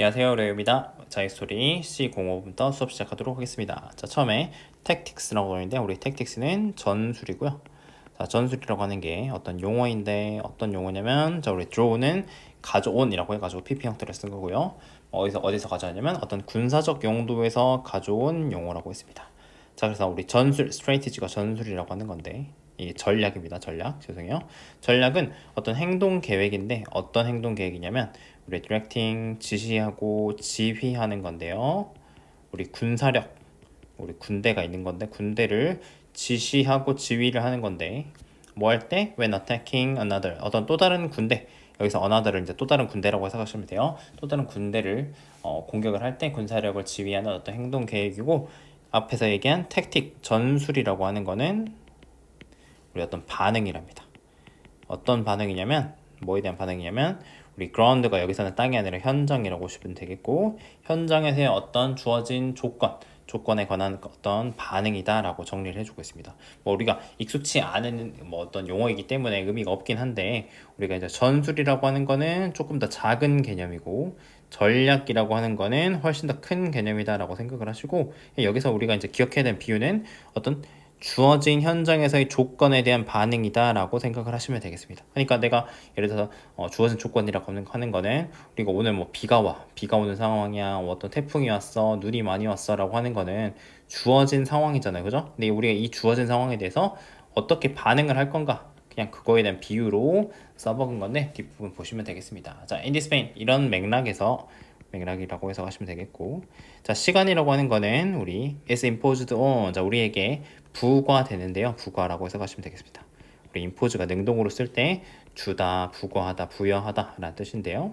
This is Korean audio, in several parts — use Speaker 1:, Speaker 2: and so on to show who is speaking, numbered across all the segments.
Speaker 1: 안녕하세요, 레오입니다. 자기스토리 C05부터 수업 시작하도록 하겠습니다. 자, 처음에 tactics라고 하는데 우리 tactics는 전술이고요. 자, 전술이라고 하는 게 어떤 용어인데 어떤 용어냐면 자, 우리 draw는 가져온이라고 해가지고 PP 형태를 쓴 거고요. 어디서 가져왔냐면 어떤 군사적 용도에서 가져온 용어라고 했습니다. 자, 그래서 우리 전술, 스트레이티지가 전술이라고 하는 건데 이게 전략입니다. 전략. 죄송해요. 전략은 어떤 행동 계획인데 어떤 행동 계획이냐면 우리 디렉팅 지시하고 지휘하는 건데요. 우리 군사력, 우리 군대가 있는 건데 군대를 지시하고 지휘를 하는 건데 뭐 할 때? When attacking another 어떤 또 다른 군대 여기서 another를 이제 또 다른 군대라고 해석하시면 돼요. 또 다른 군대를 공격을 할 때 군사력을 지휘하는 어떤 행동 계획이고 앞에서 얘기한 택틱 전술이라고 하는 거는 우리 어떤 반응이랍니다. 어떤 반응이냐면 뭐에 대한 반응이냐면 우리 그라운드가 여기서는 땅이 아니라 현장이라고 보시면 되겠고 현장에서의 어떤 주어진 조건에 관한 어떤 반응이다라고 정리를 해주고 있습니다. 뭐 우리가 익숙치 않은 뭐 어떤 용어이기 때문에 의미가 없긴 한데 우리가 이제 전술이라고 하는 거는 조금 더 작은 개념이고 전략이라고 하는 거는 훨씬 더 큰 개념이다라고 생각을 하시고 여기서 우리가 이제 기억해야 되는 비유는 어떤 주어진 현장에서의 조건에 대한 반응이다라고 생각을 하시면 되겠습니다. 그러니까 내가 예를 들어서 주어진 조건이라고 하는 거는 우리가 오늘 뭐 비가 오는 상황이야, 뭐 어떤 태풍이 왔어, 눈이 많이 왔어라고 하는 거는 주어진 상황이잖아요, 그죠? 근데 우리가 이 주어진 상황에 대해서 어떻게 반응을 할 건가? 그냥 그거에 대한 비유로 써먹은 건데 뒷부분 보시면 되겠습니다. 자, in this vein 이런 맥락이라고 해석하시면 되겠고 자 시간이라고 하는 거는 우리 is imposed on 자 우리에게 부과되는데요 부과라고 해석하시면 되겠습니다. 우리 impose가 능동으로 쓸 때 주다 부과하다 부여하다 라는 뜻인데요.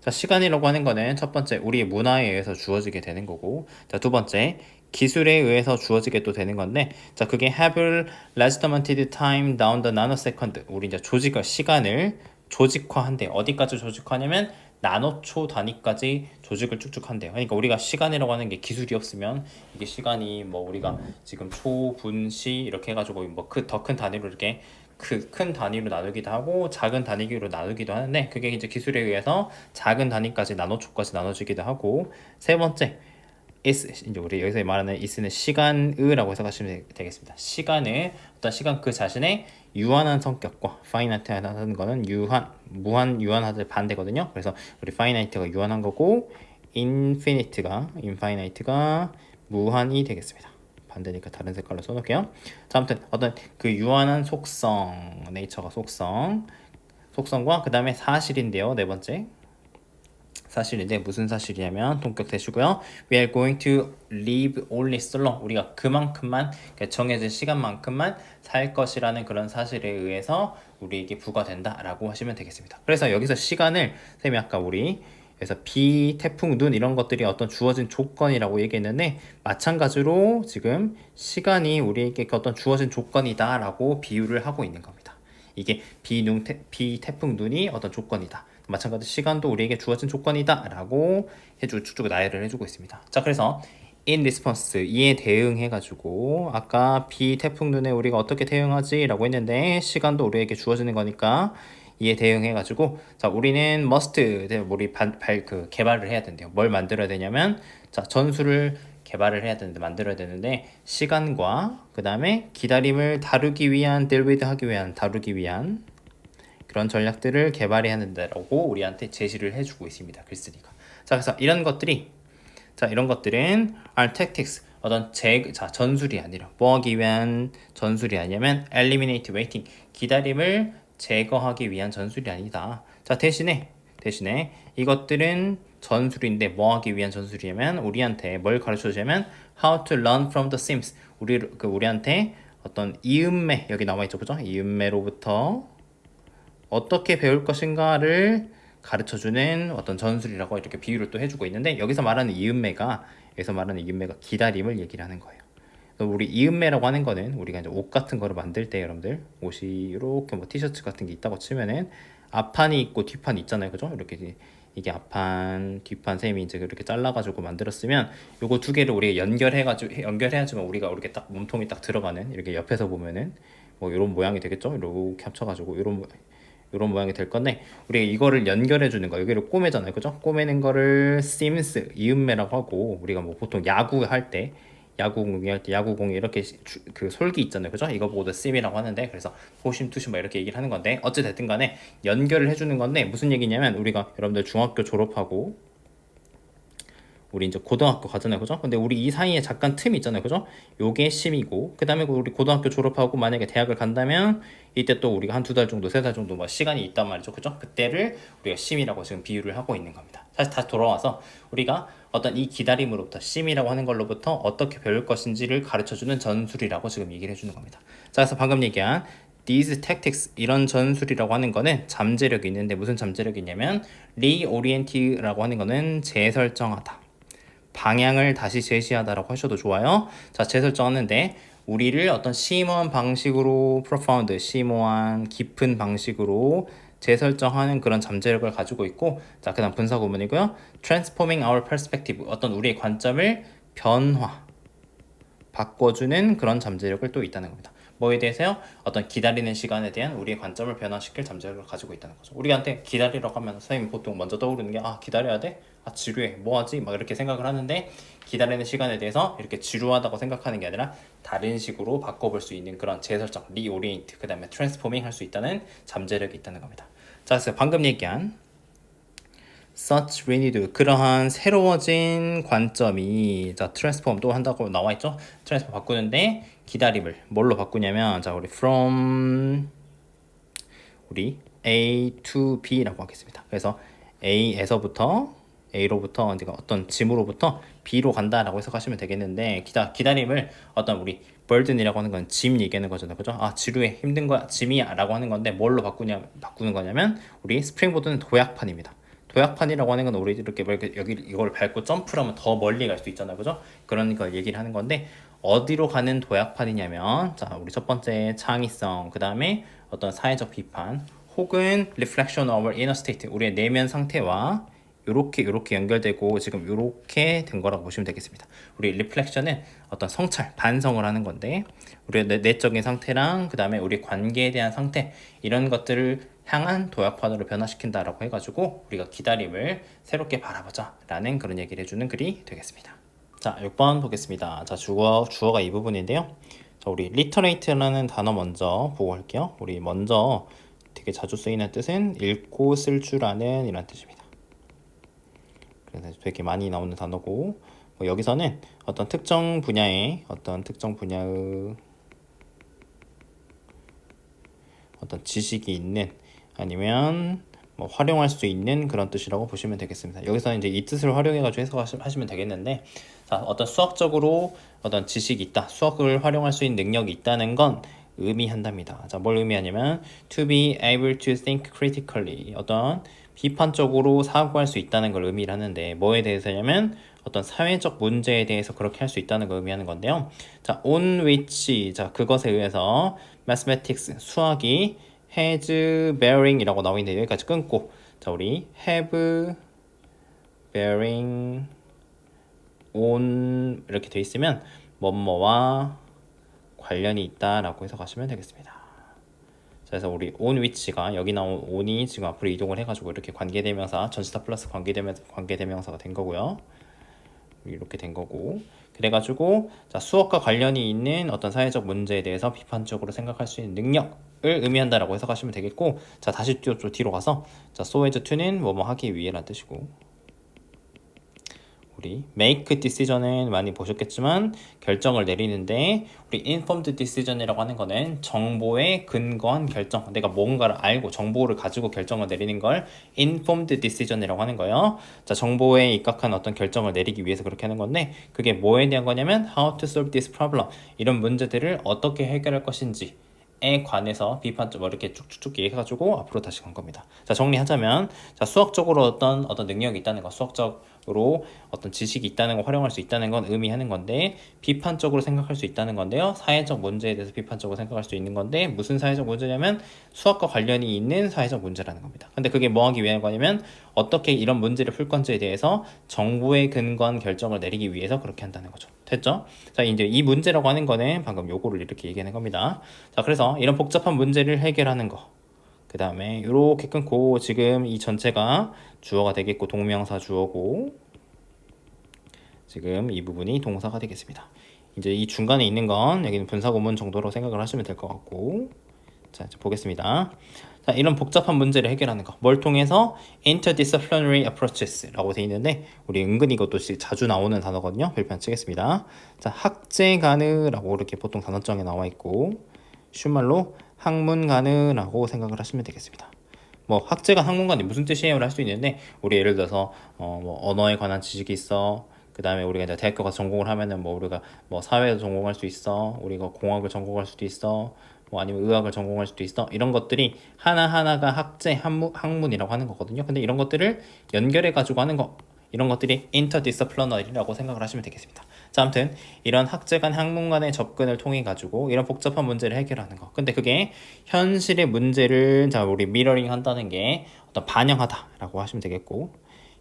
Speaker 1: 자 시간이라고 하는 거는 첫 번째 우리 문화에 의해서 주어지게 되는 거고 자 두 번째 기술에 의해서 주어지게 또 되는 건데 자 그게 have legitimate time down the nanosecond 우리 이제 시간을 조직화한대. 어디까지 조직화하냐면 나노초 단위까지 조직을 쭉쭉 한대요. 그러니까 우리가 시간이라고 하는 게 기술이 없으면 이게 시간이 뭐 우리가 지금 초, 분, 시 이렇게 해가지고 뭐 그 더 큰 단위로 이렇게 그 큰 단위로 나누기도 하고 작은 단위로 나누기도 하는데 그게 이제 기술에 의해서 작은 단위까지 나노초까지 나눠지기도 하고 세 번째 is 이제 우리 여기서 말하는 is는 시간의라고 해석하시면 되겠습니다. 시간의 어떤 시간 그 자신의 유한한 성격과 finite하다는 거는 무한 유한하다 반대거든요. 그래서 우리 finite가 유한한 거고 infinite가 무한이 되겠습니다. 반대니까 다른 색깔로 써놓을게요. 자, 아무튼 어떤 그 유한한 속성, 네이처가 속성과 그 다음에 사실인데요. 네 번째. 사실인데 무슨 사실이냐면 동격 대시고요. We are going to live only so long. 우리가 그만큼만 정해진 시간만큼만 살 것이라는 그런 사실에 의해서 우리에게 부과된다라고 하시면 되겠습니다. 그래서 여기서 시간을 쌤이 아까 그래서 비, 태풍, 눈 이런 것들이 어떤 주어진 조건이라고 얘기했는데 마찬가지로 지금 시간이 우리에게 어떤 주어진 조건이다라고 비유를 하고 있는 겁니다. 이게 비, 태풍, 눈이 어떤 조건이다. 마찬가지로 시간도 우리에게 주어진 조건이다 라고 쭉쭉 나열을 해주고 있습니다. 자 그래서 in response 이에 대응해가지고 아까 비, 태풍, 눈에 우리가 어떻게 대응하지 라고 했는데 시간도 우리에게 주어지는 거니까 이에 대응해가지고 자 우리는 must 우리 개발을 해야 된대요. 뭘 만들어야 되냐면 자 전술을 개발을 해야 되는데 만들어야 되는데 시간과 그 다음에 기다림을 다루기 위한 다루기 위한 그런 전략들을 개발해야 한다라고 우리한테 제시를 해주고 있습니다. 글쓰니까. 자, 그래서 이런 것들은 are tactics 어떤 전술이 아니라 뭐 하기 위한 전술이 아니면 eliminate waiting 기다림을 제거하기 위한 전술이 아니다. 자, 대신에 이것들은 전술인데 뭐 하기 위한 전술이냐면 우리한테 뭘 가르쳐 주냐면 how to learn from the seams 우리한테 어떤 이음매 여기 나와 있죠. 그죠? 이음매로부터 어떻게 배울 것인가를 가르쳐주는 어떤 전술이라고 이렇게 비유를 또 해주고 있는데 여기서 말하는 이음매가 기다림을 얘기를 하는 거예요. 우리 이음매라고 하는 거는 우리가 이제 옷 같은 거를 만들 때 여러분들 옷이 이렇게 뭐 티셔츠 같은 게 있다고 치면은 앞판이 있고 뒷판이 있잖아요, 그죠? 이렇게 이게 앞판, 뒷판 셈이 이제 이렇게 잘라가지고 만들었으면 요거 두 개를 우리가 연결해야지만 우리가 이렇게 딱 몸통이 딱 들어가는 이렇게 옆에서 보면은 뭐 이런 모양이 되겠죠? 이렇게 합쳐가지고 이런 모양이 될 건데 우리가 이거를 연결해 주는 거 여기를 꼬매잖아요, 그죠? 꼬매는 거를 seams 이음매라고 하고 우리가 뭐 보통 야구공이 할 때 야구공이 이렇게 그 솔기 있잖아요, 그죠? 이거 보고도 seam이라고 하는데 그래서 포심 투심 막 이렇게 얘기를 하는 건데 어찌 됐든 간에 연결을 해주는 건데 무슨 얘기냐면 우리가 여러분들 중학교 졸업하고 우리 이제 고등학교 가잖아요, 그죠? 근데 우리 이 사이에 잠깐 틈이 있잖아요, 그죠? 요게 심이고 그 다음에 우리 고등학교 졸업하고 만약에 대학을 간다면 이때 또 우리가 한 2달 정도 3달 정도 뭐 시간이 있단 말이죠, 그죠? 그때를 우리가 심이라고 지금 비유를 하고 있는 겁니다. 다시 돌아와서 우리가 어떤 이 기다림으로부터 심이라고 하는 걸로부터 어떻게 배울 것인지를 가르쳐주는 전술이라고 지금 얘기를 해주는 겁니다. 자, 그래서 방금 얘기한 these tactics 이런 전술이라고 하는 거는 잠재력이 있는데 무슨 잠재력이 있냐면 reorient라고 하는 거는 재설정하다, 방향을 다시 제시하다라고 하셔도 좋아요. 자, 재설정하는데 우리를 어떤 심오한 방식으로 profound, 심오한 깊은 방식으로 재설정하는 그런 잠재력을 가지고 있고, 자, 그다음 분사 구문이고요. transforming our perspective, 어떤 우리의 관점을 바꿔주는 그런 잠재력을 또 있다는 겁니다. 뭐에 대해서요? 어떤 기다리는 시간에 대한 우리의 관점을 변화시킬 잠재력을 가지고 있다는 거죠. 우리한테 기다리라고 하면 선생님 보통 먼저 떠오르는 게 기다려야 돼? 지루해. 뭐하지? 막 이렇게 생각을 하는데 기다리는 시간에 대해서 이렇게 지루하다고 생각하는 게 아니라 다른 식으로 바꿔볼 수 있는 그런 재설정, 리오리엔트, 그 다음에 트랜스포밍 할 수 있다는 잠재력이 있다는 겁니다. 자, 그래서 방금 얘기한 such renewed 그러한 새로워진 관점이 자 transform 또 한다고 나와 있죠. transform 바꾸는데 기다림을 뭘로 바꾸냐면 자 우리 from 우리 A to B라고 하겠습니다. 그래서 A로부터 어떤 짐으로부터 B로 간다라고 해석하시면 되겠는데 기다림을 어떤 우리 burden이라고 하는 건 짐 얘기하는 거잖아요, 그죠? 지루해, 힘든 거야, 짐이야라고 하는 건데 뭘로 바꾸는 거냐면 우리 스프링보드는 도약판입니다. 도약판이라고 하는 건 우리 이렇게 여기 이걸 밟고 점프를 하면 더 멀리 갈 수 있잖아요, 그죠? 그러니까 얘기를 하는 건데 어디로 가는 도약판이냐면 자 우리 첫 번째 창의성, 그 다음에 어떤 사회적 비판 혹은 reflection of our inner state, 우리의 내면 상태와 요렇게 연결되고 지금 요렇게 된 거라고 보시면 되겠습니다. 우리 리플렉션은 어떤 성찰, 반성을 하는 건데 우리의 내적인 상태랑 그 다음에 우리 관계에 대한 상태 이런 것들을 향한 도약판으로 변화시킨다라고 해가지고 우리가 기다림을 새롭게 바라보자 라는 그런 얘기를 해주는 글이 되겠습니다. 자, 6번 보겠습니다. 자, 주어가 이 부분인데요. 자, 우리 literate라는 단어 먼저 보고 할게요. 우리 먼저 되게 자주 쓰이는 뜻은 읽고 쓸 줄 아는 이란 뜻입니다. 그래서 되게 많이 나오는 단어고 여기서는 어떤 특정 분야의 어떤 지식이 있는 아니면 뭐 활용할 수 있는 그런 뜻이라고 보시면 되겠습니다. 여기서 이제 이 뜻을 활용해가지고 해석하시면 되겠는데, 자, 어떤 수학적으로 어떤 지식이 있다, 수학을 활용할 수 있는 능력이 있다는 건 의미한답니다. 자, 뭘 의미하냐면 to be able to think critically, 어떤 비판적으로 사고할 수 있다는 걸 의미를 하는데 뭐에 대해서냐면 어떤 사회적 문제에 대해서 그렇게 할 수 있다는 걸 의미하는 건데요. 자, on which, 자, 그것에 의해서 mathematics, 수학이 has bearing 이라고 나와 있는데 여기까지 끊고 자, 우리 have bearing on 이렇게 돼 있으면 뭐뭐와 관련이 있다라고 해석하시면 되겠습니다. 그래서 우리 on which가 여기 나온 on이 지금 앞으로 이동을 해가지고 이렇게 관계대명사 전치사 플러스 관계대명사가 된 거고요. 이렇게 된 거고 그래가지고 자 수학과 관련이 있는 어떤 사회적 문제에 대해서 비판적으로 생각할 수 있는 능력을 의미한다라고 해석하시면 되겠고 자 다시 좀 뒤로 가서 자 so as to는 뭐뭐 하기 위해라는 뜻이고 우리 make decision은 많이 보셨겠지만 결정을 내리는데 우리 informed decision이라고 하는 거는 정보에 근거한 결정, 내가 뭔가를 알고 정보를 가지고 결정을 내리는 걸 informed decision이라고 하는 거예요. 자, 정보에 입각한 어떤 결정을 내리기 위해서 그렇게 하는 건데 그게 뭐에 대한 거냐면 how to solve this problem, 이런 문제들을 어떻게 해결할 것인지 에 관해서 비판적 이렇게 쭉쭉쭉 얘기해가지고 앞으로 다시 간 겁니다. 자, 정리하자면 자 수학적으로 어떤 능력이 있다는 거, 수학적으로 어떤 지식이 있다는 거, 활용할 수 있다는 건 의미하는 건데 비판적으로 생각할 수 있다는 건데요. 사회적 문제에 대해서 비판적으로 생각할 수 있는 건데 무슨 사회적 문제냐면 수학과 관련이 있는 사회적 문제라는 겁니다. 근데 그게 뭐 하기 위한 거냐면 어떻게 이런 문제를 풀 건지에 대해서 정보에 근거한 결정을 내리기 위해서 그렇게 한다는 거죠. 됐죠? 자, 이제 이 문제라고 하는 거는 방금 요거를 이렇게 얘기하는 겁니다. 자, 그래서 이런 복잡한 문제를 해결하는 거, 그 그 다음에 이렇게 끊고 지금 이 전체가 주어가 되겠고 동명사 주어고 지금 이 부분이 동사가 되겠습니다. 이제 이 중간에 있는 건 여기는 분사구문 정도로 생각을 하시면 될 것 같고 자 이제 보겠습니다. 자 이런 복잡한 문제를 해결하는 거 뭘 통해서 interdisciplinary approaches라고 돼 있는데 우리 은근히 이것도 자주 나오는 단어거든요. 별표 안 치겠습니다. 자 학제가느라고 이렇게 보통 단어장에 나와 있고 쉬운 말로 학문가느라고 생각을 하시면 되겠습니다. 뭐 학제간 학문간이 무슨 뜻이에요를 할 수 있는데 우리 예를 들어서 뭐 언어에 관한 지식이 있어. 그 다음에 우리가 이제 대학교 가서 전공을 하면은 뭐 우리가 뭐 사회도 전공할 수 있어. 우리가 공학을 전공할 수도 있어. 뭐 아니면 의학을 전공할 수도 있어. 이런 것들이 하나하나가 학문이라고 하는 거거든요. 근데 이런 것들을 연결해 가지고 하는 거 이런 것들이 interdisciplinary라고 생각을 하시면 되겠습니다. 자, 아무튼 이런 학제 간 학문 간의 접근을 통해 가지고 이런 복잡한 문제를 해결하는 거. 근데 그게 현실의 문제를 자 우리 미러링 한다는 게 어떤 반영하다라고 하시면 되겠고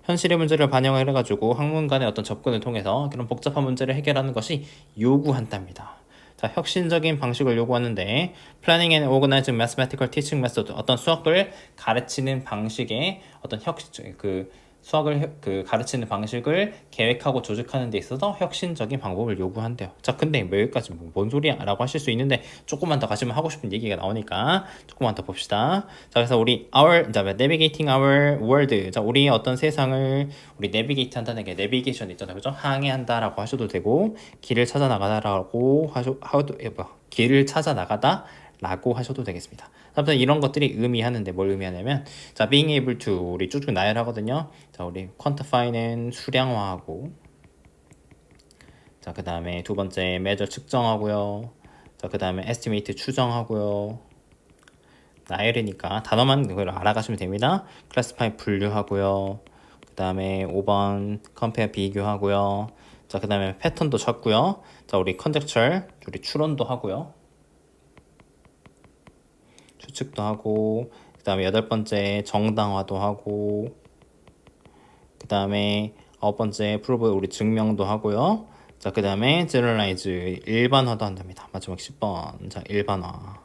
Speaker 1: 현실의 문제를 반영을 해가지고 학문 간의 어떤 접근을 통해서 그런 복잡한 문제를 해결하는 것이 요구한답니다. 자, 혁신적인 방식을 요구하는데 Planning and Organizing Mathematical Teaching Method 어떤 수학을 가르치는 방식의 어떤 수학을 가르치는 방식을 계획하고 조직하는 데 있어서 혁신적인 방법을 요구한대요. 자, 근데 뭐 여기까지 뭔 소리야? 라고 하실 수 있는데 조금만 더 가시면 하고 싶은 얘기가 나오니까 조금만 더 봅시다. 자, 그래서 우리 navigating our world. 자, 우리 어떤 세상을 우리 navigate 한다는 게 navigation 있잖아요. 그죠? 항해한다라고 하셔도 되고 길을 찾아 나가다라고 길을 찾아 나가다 라고 하셔도 되겠습니다. 아무튼 이런 것들이 의미하는데 뭘 의미하냐면 자 being able to 우리 쭉쭉 나열하거든요. 자 우리 quantify는 수량화하고 자 그 다음에 두 번째 measure 측정하고요. 자 그 다음에 estimate 추정하고요. 나열이니까 단어만 그걸 알아가시면 됩니다. classify 분류하고요. 그 다음에 5번 compare 비교하고요. 자 그 다음에 패턴도 찾고요. 자 우리 conjecture 우리 추론도 하고요. 추측도 하고 그 다음에 8번째 정당화도 하고 그 다음에 9번째 prove 우리 증명도 하고요. 자 그 다음에 generalize 일반화도 한답니다. 마지막 10번 자 일반화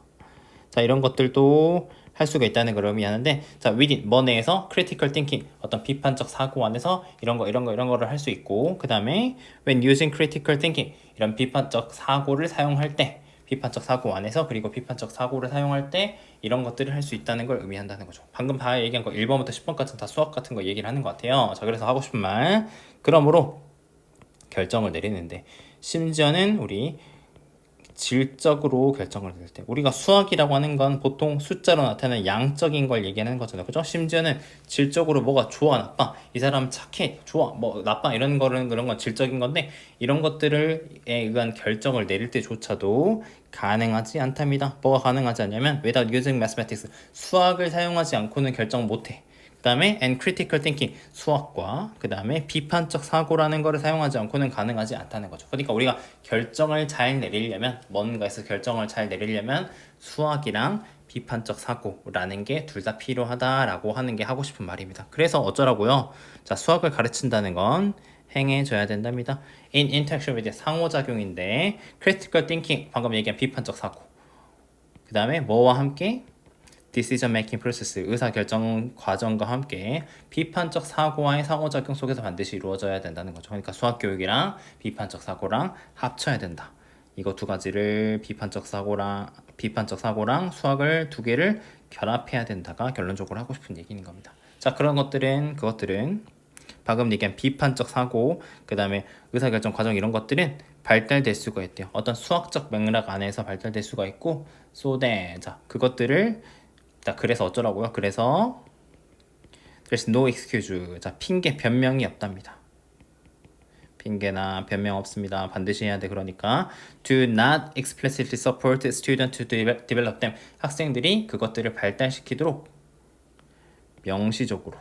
Speaker 1: 자 이런 것들도 할 수가 있다는 걸 의미하는데 자 within 뭐 내에서 critical thinking 어떤 비판적 사고 안에서 이런 거를 할 수 있고 그 다음에 when using critical thinking 이런 비판적 사고를 사용할 때 비판적 사고 안에서 그리고 비판적 사고를 사용할 때 이런 것들을 할 수 있다는 걸 의미한다는 거죠. 방금 다 얘기한 거 1번부터 10번까지는 다 수학 같은 거 얘기를 하는 것 같아요. 자 그래서 하고 싶은 말 그러므로 결정을 내리는데 심지어는 우리 질적으로 결정을 내릴 때 우리가 수학이라고 하는 건 보통 숫자로 나타나는 양적인 걸 얘기하는 거잖아요. 그죠? 심지어는 질적으로 뭐가 좋아 나빠 이 사람 착해 좋아 뭐 나빠 이런 그런 건 질적인 건데 이런 것들에 의한 결정을 내릴 때조차도 가능하지 않답니다. 뭐가 가능하지 않냐면 without using mathematics 수학을 사용하지 않고는 결정 못해. 그 다음에 and critical thinking 수학과 그 다음에 비판적 사고라는 거를 사용하지 않고는 가능하지 않다는 거죠. 그러니까 우리가 결정을 잘 내리려면 뭔가에서 결정을 잘 내리려면 수학이랑 비판적 사고라는 게 둘 다 필요하다라고 하는 게 하고 싶은 말입니다. 그래서 어쩌라고요? 자 수학을 가르친다는 건 행해져야 된답니다. In interaction with 상호작용인데 critical thinking 방금 얘기한 비판적 사고 그 다음에 뭐와 함께 decision making process 의사결정 과정과 함께 비판적 사고와의 상호작용 속에서 반드시 이루어져야 된다는 거죠. 그러니까 수학교육이랑 비판적 사고랑 합쳐야 된다. 이거 두 가지를 비판적 사고랑 수학을 두 개를 결합해야 된다가 결론적으로 하고 싶은 얘기인 겁니다. 자 그런 그것들은 방금 얘기한 비판적 사고 그 다음에 의사결정 과정 이런 것들은 발달될 수가 있대요. 어떤 수학적 맥락 안에서 발달될 수가 있고 자 그것들을 자 그래서 어쩌라고요? 그래서 there's no excuse. 자 핑계 변명이 없답니다. 핑계나 변명 없습니다. 반드시 해야 돼. 그러니까 do not explicitly support student to develop them. 학생들이 그것들을 발달시키도록 명시적으로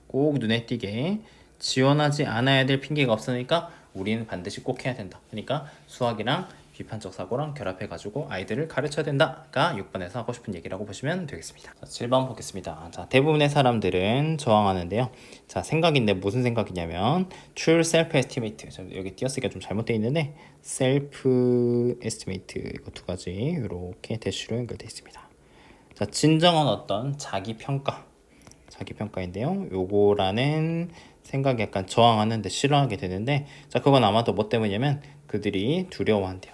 Speaker 1: 꼭 눈에 띄게 지원하지 않아야 될 핑계가 없으니까 우리는 반드시 꼭 해야 된다. 그러니까 수학이랑 비판적 사고랑 결합해가지고 아이들을 가르쳐야 된다가 6번에서 하고 싶은 얘기라고 보시면 되겠습니다. 자, 7번 보겠습니다. 자, 대부분의 사람들은 저항하는데요. 자, 생각인데 무슨 생각이냐면 true self-estimate. 여기 띄었으니까 좀 잘못되어 있는데 self-estimate 이거 두 가지 이렇게 대시로 연결되어 있습니다. 자, 진정한 어떤 자기 평가인데요. 요거라는 생각이 약간 저항하는데 싫어하게 되는데, 자, 그건 아마도 뭐 때문이냐면 그들이 두려워한대요.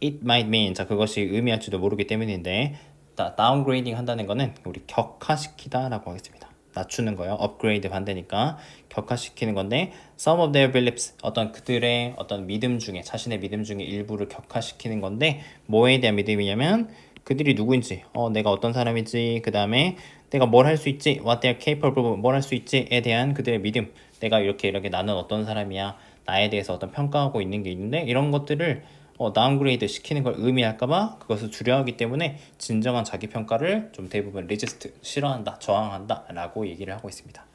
Speaker 1: It might mean, 자, 그것이 의미할지도 모르기 때문인데, downgrading 한다는 거는 우리 격하시키다라고 하겠습니다. 낮추는 거예요. upgrade 반대니까 격하시키는 건데, some of their beliefs, 어떤 그들의 어떤 믿음 중에, 자신의 믿음 중에 일부를 격하시키는 건데, 뭐에 대한 믿음이냐면 그들이 누구인지, 내가 어떤 사람인지, 그 다음에 내가 뭘 할 수 있지, what they're capable, 뭘 할 수 있지에 대한 그들의 믿음, 내가 이렇게 나는 어떤 사람이야, 나에 대해서 어떤 평가하고 있는 게 있는데, 이런 것들을 다운그레이드 시키는 걸 의미할까봐 그것을 두려워하기 때문에 진정한 자기평가를 좀 대부분 resist, 싫어한다, 저항한다 라고 얘기를 하고 있습니다. 자,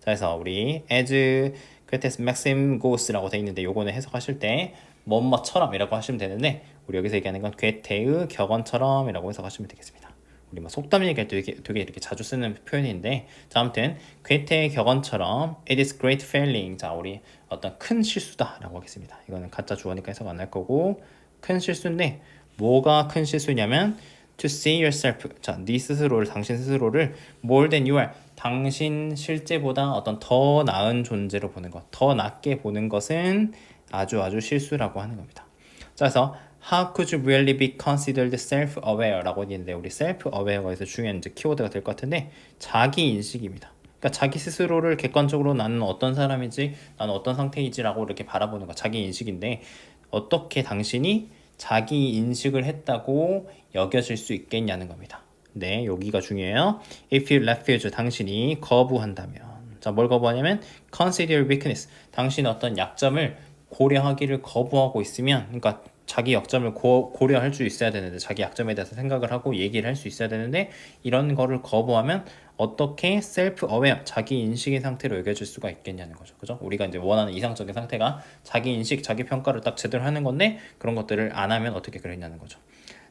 Speaker 1: 그래서 우리 as Goethe's maxim goes라고 돼 있는데, 요거는 해석하실 때 뭐뭐처럼 이라고 하시면 되는데, 우리 여기서 얘기하는 건 괴테의 격언처럼 이라고 해석하시면 되겠습니다. 우리 뭐 속담 얘기할 때 되게 이렇게 자주 쓰는 표현인데, 자, 아무튼 괴테의 격언처럼 it is great failing, 자, 우리 어떤 큰 실수다 라고 하겠습니다. 이거는 가짜 주어니까 해석 안 할 거고, 큰 실수인데 뭐가 큰 실수냐면 to see yourself, 자, 네 스스로를, 당신 스스로를 more than you are, 당신 실제보다 어떤 더 나은 존재로 보는 것, 더 낫게 보는 것은 아주 실수라고 하는 겁니다. 자, 그래서 How could you really be considered self-aware? 라고 있는데, 우리 self-aware가 여기서 중요한 이제 키워드가 될 것 같은데, 자기 인식입니다. 그러니까 자기 스스로를 객관적으로 나는 어떤 사람인지, 나는 어떤 상태이지라고 이렇게 바라보는 거, 자기 인식인데, 어떻게 당신이 자기 인식을 했다고 여겨질 수 있겠냐는 겁니다. 네, 여기가 중요해요. If you refuse, 당신이 거부한다면, 자, 뭘 거부하냐면 consider weakness, 당신의 어떤 약점을 고려하기를 거부하고 있으면, 그러니까 자기 약점을 고려할 수 있어야 되는데, 자기 약점에 대해서 생각을 하고 얘기를 할 수 있어야 되는데, 이런 거를 거부하면 어떻게 self-aware, 자기 인식의 상태로 여겨질 수가 있겠냐는 거죠. 그죠? 우리가 이제 원하는 이상적인 상태가 자기 인식, 자기 평가를 딱 제대로 하는 건데, 그런 것들을 안 하면 어떻게 그랬냐는 거죠.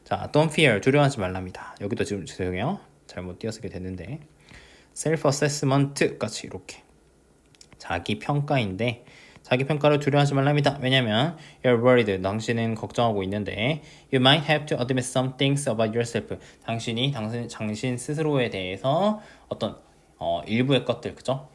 Speaker 1: 자, don't fear, 두려워하지 말랍니다. 여기도 지금 죄송해요. 잘못 띄어쓰게 됐는데, self-assessment 같이 이렇게 자기 평가인데, 자기 평가를 두려워하지 말랍니다. 왜냐면 you're worried, 당신은 걱정하고 있는데, you might have to admit some things about yourself, 당신 스스로에 대해서 어떤 일부의 것들, 그죠?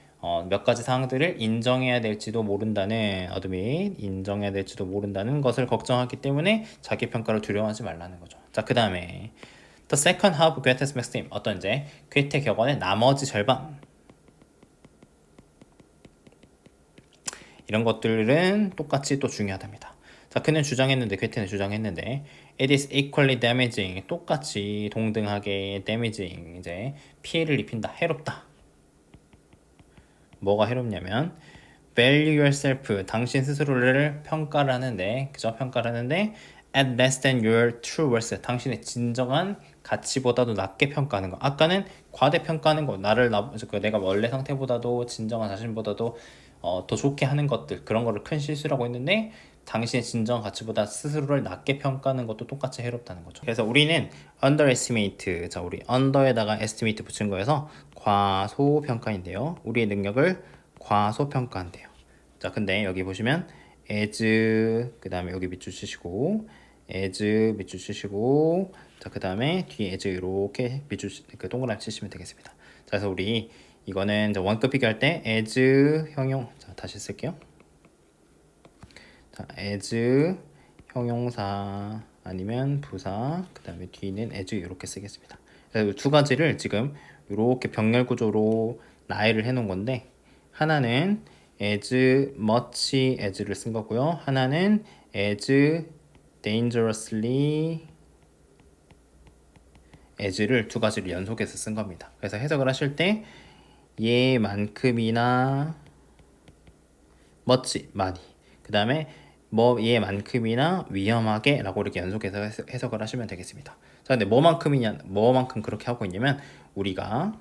Speaker 1: 몇 가지 사항들을 인정해야 될지도 모른다는, admit, 인정해야 될지도 모른다는 것을 걱정하기 때문에 자기 평가를 두려워하지 말라는 거죠. 자, 그 다음에 the second half of Goethe's maxim, 어떤 이제 괴테 격언의 나머지 절반, 이런 것들은 똑같이 또 중요하답니다. 자, 그는 주장했는데, 괴테는 주장했는데, it is equally damaging, 똑같이 동등하게 damaging, 이제 피해를 입힌다, 해롭다. 뭐가 해롭냐면 value yourself, 당신 스스로를 평가를 하는데, 그죠? 평가를 하는데 at less than your true worth, 당신의 진정한 가치보다도 낮게 평가하는 거. 아까는 과대평가하는 거, 내가 원래 상태보다도, 진정한 자신보다도 더 좋게 하는 것들, 그런 거를 큰 실수라고 했는데, 당신의 진정한 가치보다 스스로를 낮게 평가하는 것도 똑같이 해롭다는 거죠. 그래서 우리는 underestimate, 자, 우리 under에다가 estimate 붙인 거여서 과소평가인데요. 우리의 능력을 과소평가한대요. 자, 근데 여기 보시면 as, 그 다음에 여기 밑줄 치시고, as 밑줄 치시고, 자, 그 다음에 뒤에 as 이렇게 밑줄 동그라미 치시면 되겠습니다. 자, 그래서 우리 이거는 이제 원급 비교할 때 as 형용, 자, 다시 쓸게요. 자, as 형용사 아니면 부사, 그 다음에 뒤는 as 이렇게 쓰겠습니다. 그래서 두 가지를 지금 이렇게 병렬 구조로 나열을 해놓은 건데, 하나는 as much as를 쓴 거고요. 하나는 as dangerously as를 두 가지를 연속해서 쓴 겁니다. 그래서 해석을 하실 때 얘만큼이나 much, 많이, 그 다음에 뭐 얘만큼이나 위험하게 라고 이렇게 연속해서 해석을 하시면 되겠습니다. 자, 근데 뭐만큼 그렇게 하고 있냐면, 우리가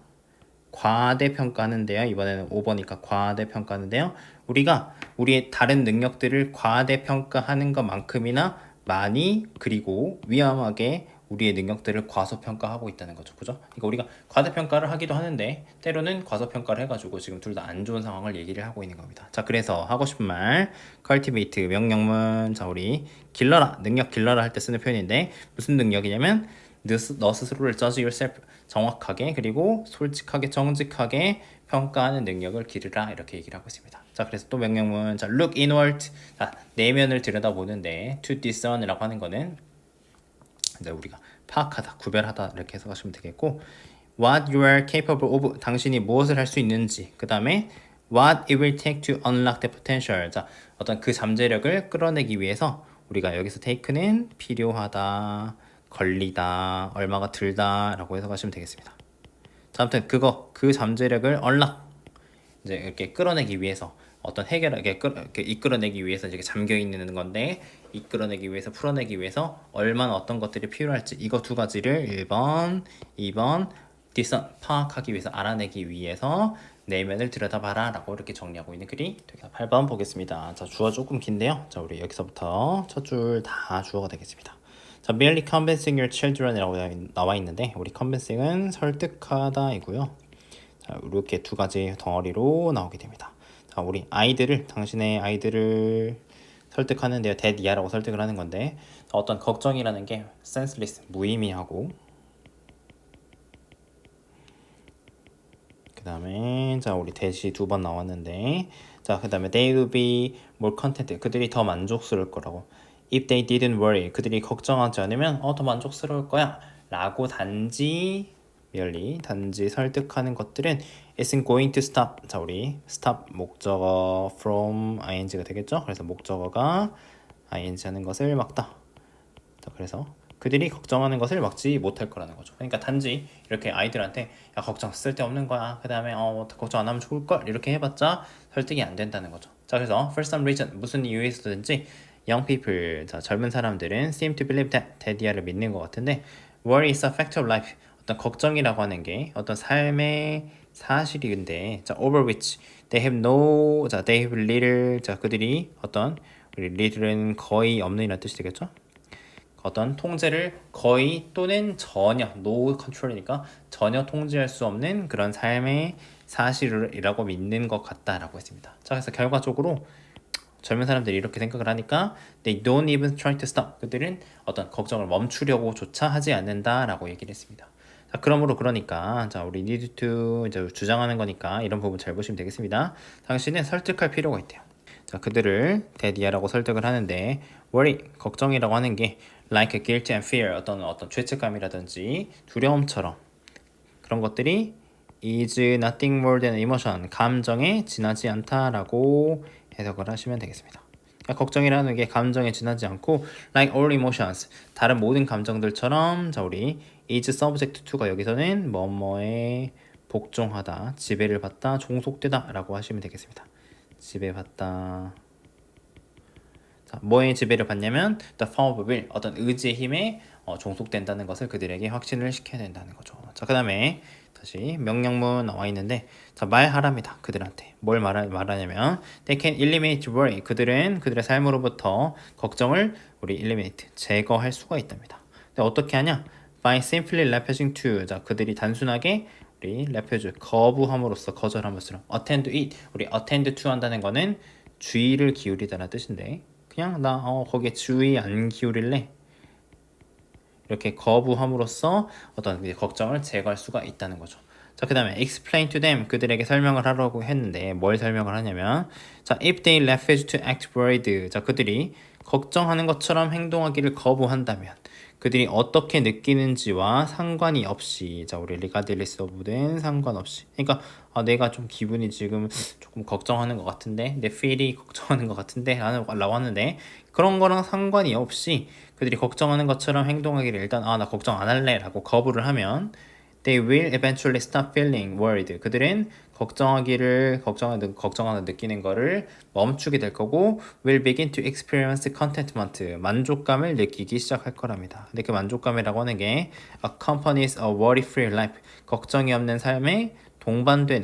Speaker 1: 과대평가하는데요. 이번에는 5번이니까 과대평가하는데요. 우리가 우리의 다른 능력들을 과대평가하는 것만큼이나 많이, 그리고 위험하게 우리의 능력들을 과소평가하고 있다는 거죠. 그죠? 그러니까 우리가 과대평가를 하기도 하는데, 때로는 과소평가를 해가지고 지금 둘 다 안 좋은 상황을 얘기를 하고 있는 겁니다. 자, 그래서 하고 싶은 말, cultivate, 명령문. 자, 우리 길러라, 능력 길러라 할 때 쓰는 표현인데, 무슨 능력이냐면 너 스스로를 judge yourself, 정확하게 그리고 솔직하게 정직하게 평가하는 능력을 기르라 이렇게 얘기를 하고 있습니다. 자, 그래서 또 명령문 자 look inward 자 내면을 들여다보는데 to discern이라고 하는 거는 이제 우리가 파악하다, 구별하다 이렇게 해석하시면 되겠고 what you are capable of 당신이 무엇을 할 수 있는지 그 다음에 what it will take to unlock the potential 자 어떤 그 잠재력을 끌어내기 위해서 우리가 여기서 take는 필요하다, 걸리다, 얼마가 들다 라고 해석하시면 되겠습니다. 자, 아무튼 그 잠재력을 unlock 이제 이렇게 끌어내기 위해서 어떤 이렇게 이끌어내기 위해서 이제 잠겨 있는 건데 이끌어내기 위해서 풀어내기 위해서 얼마나 어떤 것들이 필요할지 이거 두 가지를 1번, 2번 파악하기 위해서 알아내기 위해서 내면을 들여다봐라 라고 이렇게 정리하고 있는 글이 되겠습니다. 8번 보겠습니다. 자, 주어 조금 긴데요. 자, 우리 여기서부터 첫 줄 다 주어가 되겠습니다. 자, merely convincing your children이라고 나와 있는데 우리 convincing은 설득하다 이고요. 자, 이렇게 두 가지 덩어리로 나오게 됩니다. 자, 우리 당신의 아이들을 설득하는데요. 대디아라고 설득을 하는 건데 어떤 걱정이라는 게 senseless, 무의미하고 그 다음에 자 우리 대시 두 번 나왔는데 자 그 다음에 they will be more content 그들이 더 만족스러울 거라고 if they didn't worry 그들이 걱정하지 않으면 더 만족스러울 거야 라고 단지 설득하는 것들은 isn't going to stop 자 우리 stop 목적어 from ing가 되겠죠. 그래서 목적어가 ing 하는 것을 막다. 자 그래서 그들이 걱정하는 것을 막지 못할 거라는 거죠. 그러니까 단지 이렇게 아이들한테 야 걱정 쓸데없는 거야 그 다음에 걱정 안 하면 좋을걸 이렇게 해봤자 설득이 안 된다는 거죠. 자 그래서 for some reason 무슨 이유에서든지 young people 자 젊은 사람들은 seem to believe that 대디아를 믿는 것 같은데 worry is a fact of life 어떤 걱정이라고 하는 게 어떤 삶의 사실인데 자 over which they have little 자 그들이 어떤 우리 little은 거의 없는 이라는 뜻이 되겠죠. 어떤 통제를 거의 또는 전혀 no control이니까 전혀 통제할 수 없는 그런 삶의 사실이라고 믿는 것 같다라고 했습니다. 자 그래서 결과적으로 젊은 사람들이 이렇게 생각을 하니까 they don't even try to stop 그들은 어떤 걱정을 멈추려고조차 하지 않는다라고 얘기를 했습니다. 자 그러니까 자 우리 need to 이제 주장하는 거니까 이런 부분 잘 보시면 되겠습니다. 당신은 설득할 필요가 있대요. 자 그들을 대디아라고 설득을 하는데 worry 걱정이라고 하는 게 like a guilt and fear 어떤 죄책감이라든지 두려움처럼 그런 것들이 is nothing more than emotion 감정에 지나지 않다라고 해석을 하시면 되겠습니다. 그러니까 걱정이라는 게 감정에 지나지 않고 like all emotions 다른 모든 감정들처럼 자 우리 is subject to가 여기서는 뭐뭐에 복종하다, 지배를 받다, 종속되다 라고 하시면 되겠습니다. 지배받다. 자, 뭐의 지배를 받냐면 the power of will 어떤 의지의 힘에 종속된다는 것을 그들에게 확신을 시켜야 된다는 거죠. 자, 그 다음에 다시 명령문 나와 있는데 자 말하랍니다. 그들한테 뭘 말하냐면 they can eliminate worry 그들은 그들의 삶으로부터 걱정을 우리 eliminate 제거할 수가 있답니다. 근데 어떻게 하냐? by simply refusing to 자 그들이 단순하게 우리 refuse 거부함으로써 거절함으로써 attend to it 우리 attend to 한다는 거는 주의를 기울이다라는 뜻인데 그냥 나 거기에 주의 안 기울일래 이렇게 거부함으로써 어떤 걱정을 제거할 수가 있다는 거죠. 자, 그 다음에 explain to them 그들에게 설명을 하려고 했는데 뭘 설명을 하냐면 자, if they refuse to act worried 자, 그들이 걱정하는 것처럼 행동하기를 거부한다면 그들이 어떻게 느끼는지와 상관이 없이 자, 우리 regardless of는 상관없이 그러니까 내가 좀 기분이 지금 조금 걱정하는 것 같은데 내 feel이 걱정하는 것 같은데 라고 하는데 그런 거랑 상관이 없이 그들이 걱정하는 것처럼 행동하기를 일단 나 걱정 안 할래 라고 거부를 하면 they will eventually stop feeling worried 그들은 걱정하는 느끼는 거를 멈추게 될 거고 will begin to experience contentment 만족감을 느끼기 시작할 거랍니다. 근데 그 만족감이라고 하는 게 accompanies a worry-free life 걱정이 없는 삶에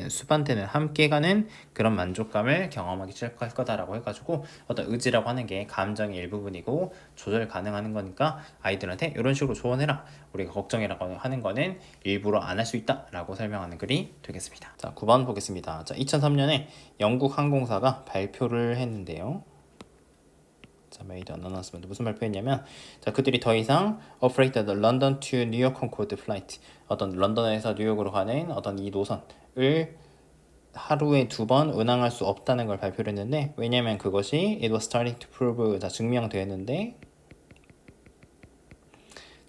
Speaker 1: 수반되는 함께 가는 그런 만족감을 경험하기 시작할 거다라고 해가지고 어떤 의지라고 하는 게 감정의 일부분이고 조절 가능한 거니까 아이들한테 이런 식으로 조언해라 우리가 걱정이라고 하는 거는 일부러 안 할 수 있다 라고 설명하는 글이 되겠습니다. 자 9번 보겠습니다. 자 2003년에 영국 항공사가 발표를 했는데요. 자, made an announcement. 무슨 발표했냐면, 자, 그들이 더 이상 operate the London to New York Concorde flight, 어떤 런던에서 뉴욕으로 가는 어떤 이 노선을 하루에 2번 운항할 수 없다는 걸 발표를 했는데, 왜냐면 그것이 it was starting to prove, 자, 증명되었는데,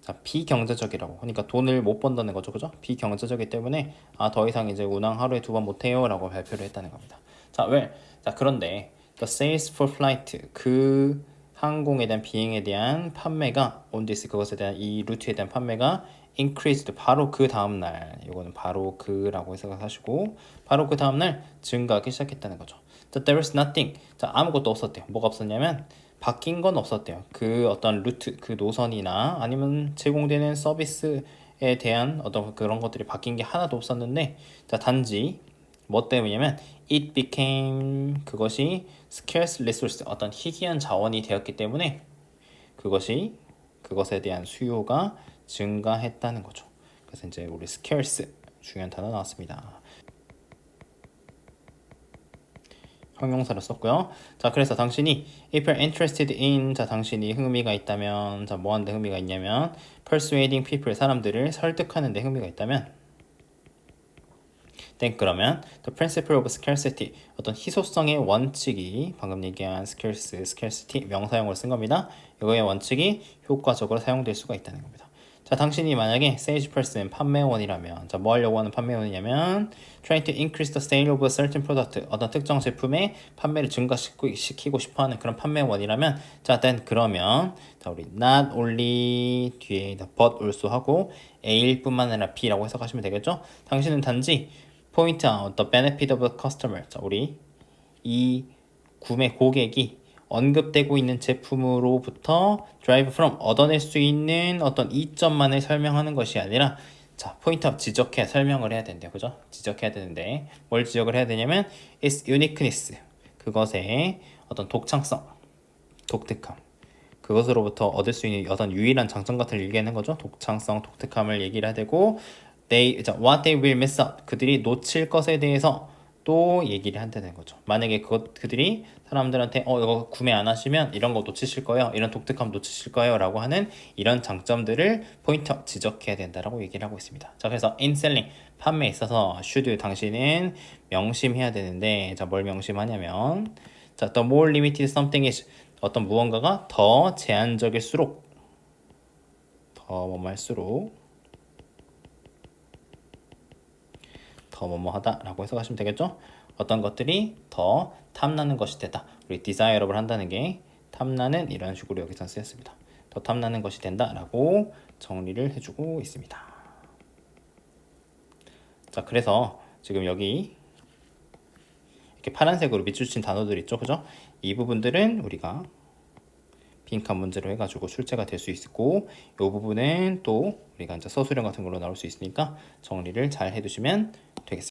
Speaker 1: 자, 비경제적이라고. 그러니까 돈을 못 번다는 거죠, 그죠? 비경제적이기 때문에 더 이상 이제 운항 하루에 2번 못 해요라고 발표를 했다는 겁니다. 자, 왜? 자, 그런데 the sales for flight, 그 항공에 대한 비행에 대한 판매가 on this, 그것에 대한 이 루트에 대한 판매가 increased, 바로 그 다음 날, 이거는 바로 그라고 생각하시고, 바로 그 다음 날 증가하기 시작했다는 거죠. 자, there is nothing, 자, 아무것도 없었대요. 뭐가 없었냐면 바뀐 건 없었대요. 그 어떤 루트, 그 노선이나 아니면 제공되는 서비스에 대한 어떤 그런 것들이 바뀐 게 하나도 없었는데, 자, 단지 뭐 때문이냐면 it became, 그것이 scarce resource, 어떤 희귀한 자원이 되었기 때문에 그것에 대한 수요가 증가했다는 거죠. 그래서 이제 우리 scarce 중요한 단어 나왔습니다. 형용사를 썼고요. 자, 그래서 당신이 if you're interested in, 자, 당신이 흥미가 있다면, 자, 뭐 하는데 흥미가 있냐면 persuading people, 사람들을 설득하는 데 흥미가 있다면, then 그러면 the principle of scarcity, 어떤 희소성의 원칙이, 방금 얘기한 scarcity 명사형으로 쓴 겁니다. 이거의 원칙이 효과적으로 사용될 수가 있다는 겁니다. 자, 당신이 만약에 salesperson, 판매원이라면, 자, 뭐 하려고 하는 판매원이냐면 trying to increase the sale of a certain product, 어떤 특정 제품의 판매를 증가시키고 싶어하는 그런 판매원이라면, 자, then 그러면, 자, 우리 not only 뒤에 but also 하고 A일 뿐만 아니라 B라고 해석하시면 되겠죠? 당신은 단지 point out the benefit of the customer, 자, 우리 이 구매 고객이 언급되고 있는 제품으로부터 drive from, 얻어낼 수 있는 어떤 이점만을 설명하는 것이 아니라, 자, 포인트 지적해 설명을 해야 된대요. 그죠? 지적해야 되는데 뭘 지적을 해야 되냐면 its uniqueness, 그것의 어떤 독창성, 독특함, 그것으로부터 얻을 수 있는 어떤 유일한 장점 같은 걸 얘기하는 거죠. 독창성, 독특함을 얘기를 해야 되고, what they will miss out, 그들이 놓칠 것에 대해서 또 얘기를 한다는 거죠. 만약에 그들이 사람들한테 이거 구매 안 하시면 이런 거 놓치실 거예요, 이런 독특함 놓치실 거예요 라고 하는 이런 장점들을 포인트 지적해야 된다라고 얘기를 하고 있습니다. 자, 그래서 in selling, 판매에 있어서 should, 당신은 명심해야 되는데, 자, 뭘 명심하냐면, 자, the more limited something is, 어떤 무언가가 더 제한적일수록, 더 뭐뭐할수록, 더 뭐뭐하다 라고 해석하시면 되겠죠? 어떤 것들이 더 탐나는 것이 되다. 우리 desirable 한다는 게 탐나는, 이런 식으로 여기서 쓰였습니다. 더 탐나는 것이 된다 라고 정리를 해주고 있습니다. 자, 그래서 지금 여기 이렇게 파란색으로 밑줄친 단어들 있죠, 그죠? 이 부분들은 우리가 빈칸 문제로 해가지고 출제가 될 수 있고, 이 부분은 또 우리가 이제 서술형 같은 걸로 나올 수 있으니까 정리를 잘 해두시면 되겠습니다.